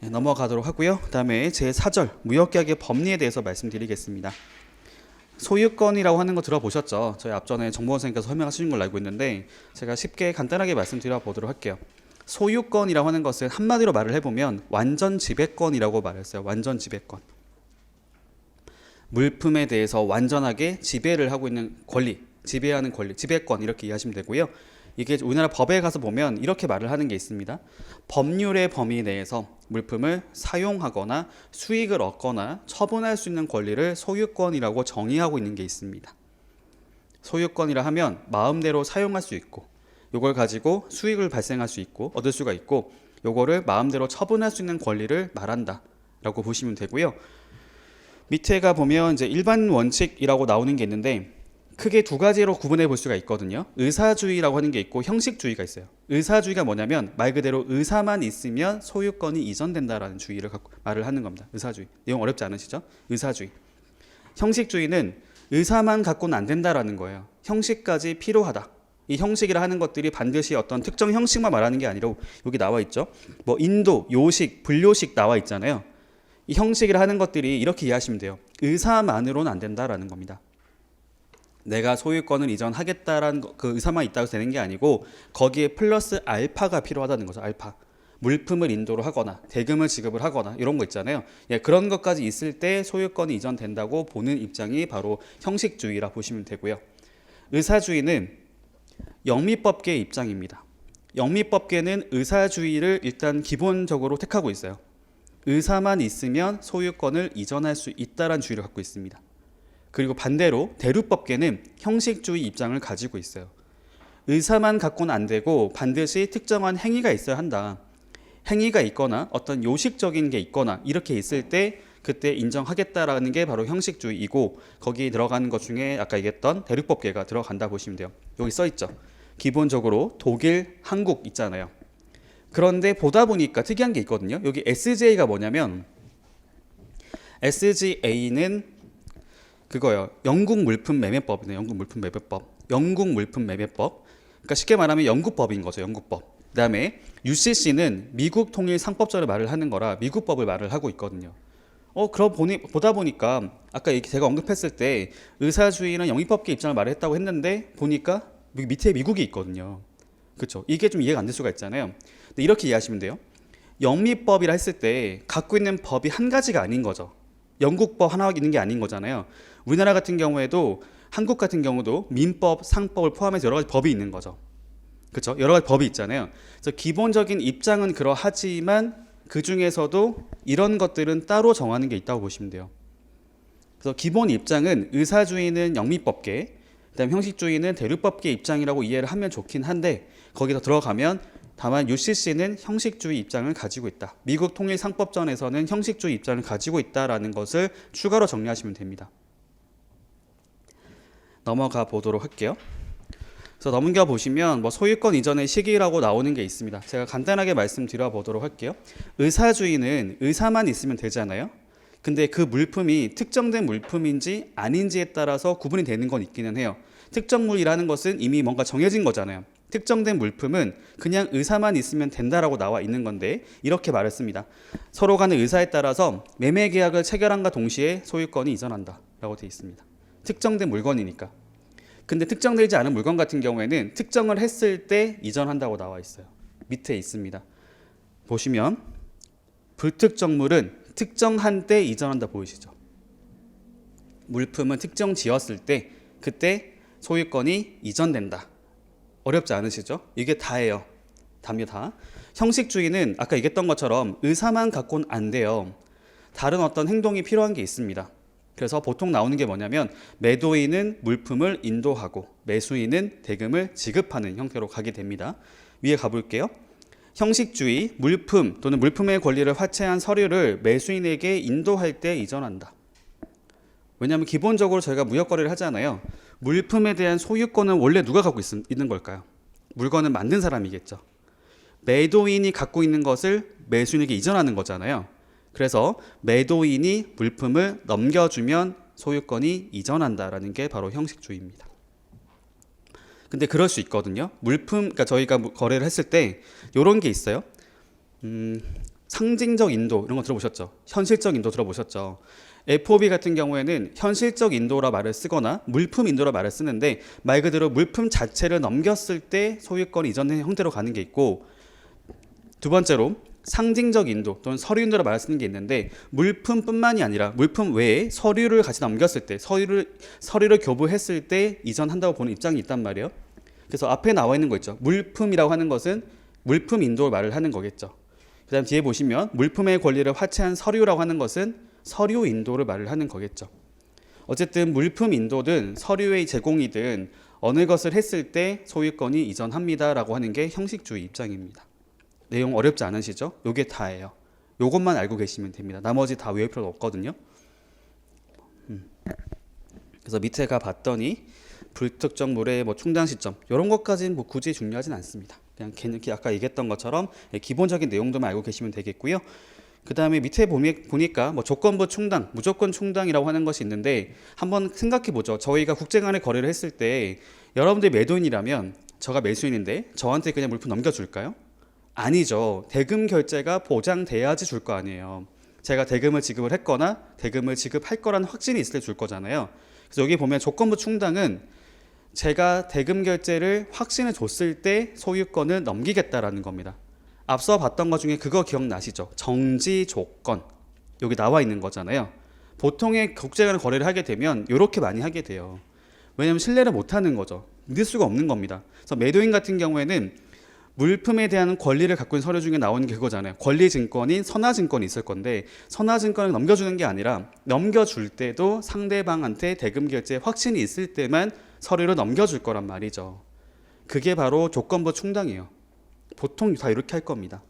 네, 넘어가도록 하고요. 그 다음에 제4절 무역계약의 법리에 대해서 말씀드리겠습니다. 소유권이라고 하는 거 들어보셨죠? 저희 앞전에 정보원 선생님께서 설명하시는 걸로 알고 있는데 제가 쉽게 간단하게 말씀드려 보도록 할게요. 소유권이라고 하는 것은 한마디로 말을 해보면 완전 지배권이라고 말했어요. 완전 지배권. 물품에 대해서 완전하게 지배를 하고 있는 권리, 지배하는 권리, 지배권 이렇게 이해하시면 되고요. 이게 우리나라 법에 가서 보면 이렇게 말을 하는 게 있습니다. 법률의 범위 내에서 물품을 사용하거나 수익을 얻거나 처분할 수 있는 권리를 소유권이라고 정의하고 있는 게 있습니다. 소유권이라 하면 마음대로 사용할 수 있고 요걸 가지고 수익을 발생할 수 있고 얻을 수가 있고 요거를 마음대로 처분할 수 있는 권리를 말한다 라고 보시면 되고요. 밑에가 보면 이제 일반 원칙이라고 나오는 게 있는데 크게 두 가지로 구분해 볼 수가 있거든요. 의사주의라고 하는 게 있고 형식주의가 있어요. 의사주의가 뭐냐면 말 그대로 의사만 있으면 소유권이 이전된다라는 주의를 갖고 말을 하는 겁니다. 의사주의. 내용 어렵지 않으시죠? 의사주의. 형식주의는 의사만 갖고는 안 된다라는 거예요. 형식까지 필요하다. 이 형식이라 하는 것들이 반드시 어떤 특정 형식만 말하는 게 아니라 여기 나와 있죠. 뭐 인도, 요식, 불요식 나와 있잖아요. 이 형식이라 하는 것들이 이렇게 이해하시면 돼요. 의사만으로는 안 된다라는 겁니다. 내가 소유권을 이전하겠다라는 그 의사만 있다고 되는 게 아니고 거기에 플러스 알파가 필요하다는 거죠. 알파. 물품을 인도를 하거나 대금을 지급을 하거나 이런 거 있잖아요. 예, 그런 것까지 있을 때 소유권이 이전된다고 보는 입장이 바로 형식주의라 보시면 되고요. 의사주의는 영미법계의 입장입니다. 영미법계는 의사주의를 일단 기본적으로 택하고 있어요. 의사만 있으면 소유권을 이전할 수 있다는 주의를 갖고 있습니다. 그리고 반대로 대륙법계는 형식주의 입장을 가지고 있어요. 의사만 갖고는 안 되고 반드시 특정한 행위가 있어야 한다. 행위가 있거나 어떤 요식적인 게 있거나 이렇게 있을 때 그때 인정하겠다라는 게 바로 형식주의이고 거기 들어가는 것 중에 아까 얘기했던 대륙법계가 들어간다 보시면 돼요. 여기 써 있죠. 기본적으로 독일, 한국 있잖아요. 그런데 보다 보니까 특이한 게 있거든요. 여기 SJ가 뭐냐면 SJA는 그거요. 영국 물품 매매법이네요. 영국 물품 매매법. 영국 물품 매매법. 그러니까 쉽게 말하면 영국법인 거죠. 영국법. 그다음에 UCC는 미국 통일 상법절을 말을 하는 거라 미국법을 말을 하고 있거든요. 보다 보니까 아까 제가 언급했을 때 의사주의는 영미법계 입장을 말을 했다고 했는데 보니까 밑에 미국이 있거든요. 그렇죠? 이게 좀 이해가 안 될 수가 있잖아요. 근데 이렇게 이해하시면 돼요. 영미법이라 했을 때 갖고 있는 법이 한 가지가 아닌 거죠. 영국법 하나 있는 게 아닌 거잖아요. 우리나라 같은 경우에도 한국 같은 경우도 민법, 상법을 포함해서 여러 가지 법이 있는 거죠. 그렇죠? 여러 가지 법이 있잖아요. 그래서 기본적인 입장은 그러하지만 그 중에서도 이런 것들은 따로 정하는 게 있다고 보시면 돼요. 그래서 기본 입장은 의사주의는 영미법계, 그다음 형식주의는 대륙법계 입장이라고 이해를 하면 좋긴 한데 거기서 들어가면 다만 UCC는 형식주의 입장을 가지고 있다. 미국 통일 상법전에서는 형식주의 입장을 가지고 있다라는 것을 추가로 정리하시면 됩니다. 넘어가 보도록 할게요. 그래서 넘겨 보시면 뭐 소유권 이전의 시기라고 나오는 게 있습니다. 제가 간단하게 말씀드려 보도록 할게요. 의사주의는 의사만 있으면 되잖아요. 근데 그 물품이 특정된 물품인지 아닌지에 따라서 구분이 되는 건 있기는 해요. 특정물이라는 것은 이미 뭔가 정해진 거잖아요. 특정된 물품은 그냥 의사만 있으면 된다라고 나와 있는 건데 이렇게 말했습니다. 서로 간의 의사에 따라서 매매 계약을 체결함과 동시에 소유권이 이전한다 라고 되어 있습니다. 특정된 물건이니까. 근데 특정되지 않은 물건 같은 경우에는 특정을 했을 때 이전한다고 나와 있어요. 밑에 있습니다. 보시면 불특정물은 특정한 때 이전한다 보이시죠? 물품은 특정 지었을 때 그때 소유권이 이전된다. 어렵지 않으시죠? 이게 다예요. 답니다. 형식주의는 아까 얘기했던 것처럼 의사만 갖고는 안 돼요. 다른 어떤 행동이 필요한 게 있습니다. 그래서 보통 나오는 게 뭐냐면 매도인은 물품을 인도하고 매수인은 대금을 지급하는 형태로 가게 됩니다. 위에 가볼게요. 형식주의, 물품 또는 물품의 권리를 화체한 서류를 매수인에게 인도할 때 이전한다. 왜냐하면 기본적으로 저희가 무역거래를 하잖아요. 물품에 대한 소유권은 원래 누가 갖고 있는 걸까요? 물건을 만든 사람이겠죠. 매도인이 갖고 있는 것을 매수인에게 이전하는 거잖아요. 그래서 매도인이 물품을 넘겨주면 소유권이 이전한다라는 게 바로 형식주의입니다. 근데 그럴 수 있거든요. 물품, 그러니까 저희가 거래를 했을 때 이런 게 있어요. 상징적 인도 이런 거 들어보셨죠? 현실적 인도 들어보셨죠? FOB 같은 경우에는 현실적 인도라 말을 쓰거나 물품 인도라 말을 쓰는데 말 그대로 물품 자체를 넘겼을 때 소유권 이전의 형태로 가는 게 있고, 두 번째로 상징적 인도 또는 서류 인도라 말을 쓰는 게 있는데 물품뿐만이 아니라 물품 외에 서류를 같이 넘겼을 때 서류를 교부했을 때 이전한다고 보는 입장이 있단 말이에요. 그래서 앞에 나와 있는 거 있죠. 물품이라고 하는 것은 물품 인도 말을 하는 거겠죠. 그 다음 뒤에 보시면 물품의 권리를 화체한 서류라고 하는 것은 서류 인도를 말을 하는 거겠죠. 어쨌든 물품 인도든 서류의 제공이든 어느 것을 했을 때 소유권이 이전합니다라고 하는 게 형식주의 입장입니다. 내용 어렵지 않으시죠? 요게 다예요. 요것만 알고 계시면 됩니다. 나머지 다 외울 필요 없거든요. 그래서 밑에 가 봤더니 불특정물의 충당 시점 이런 것까지는 굳이 중요하진 않습니다. 그냥 아까 얘기했던 것처럼 기본적인 내용들만 알고 계시면 되겠고요. 그 다음에 밑에 보니까 조건부 충당, 무조건 충당이라고 하는 것이 있는데 한번 생각해 보죠. 저희가 국제 간의 거래를 했을 때 여러분들이 매도인이라면 저가 매수인인데 저한테 그냥 물품 넘겨줄까요? 아니죠. 대금 결제가 보장돼야지 줄 거 아니에요. 제가 대금을 지급을 했거나 대금을 지급할 거라는 확신이 있을 때 줄 거잖아요. 그래서 여기 보면 조건부 충당은 제가 대금 결제를 확신을 줬을 때 소유권을 넘기겠다라는 겁니다. 앞서 봤던 것 중에 그거 기억나시죠? 정지 조건. 여기 나와 있는 거잖아요. 보통의 국제 간 거래를 하게 되면 이렇게 많이 하게 돼요. 왜냐하면 신뢰를 못 하는 거죠. 믿을 수가 없는 겁니다. 그래서 매도인 같은 경우에는 물품에 대한 권리를 갖고 있는 서류 중에 나오는 게 그거잖아요. 권리증권인 선화증권이 있을 건데 선화증권을 넘겨주는 게 아니라 넘겨줄 때도 상대방한테 대금 결제 확신이 있을 때만 서류를 넘겨줄 거란 말이죠. 그게 바로 조건부 충당이에요. 보통 다 이렇게 할 겁니다.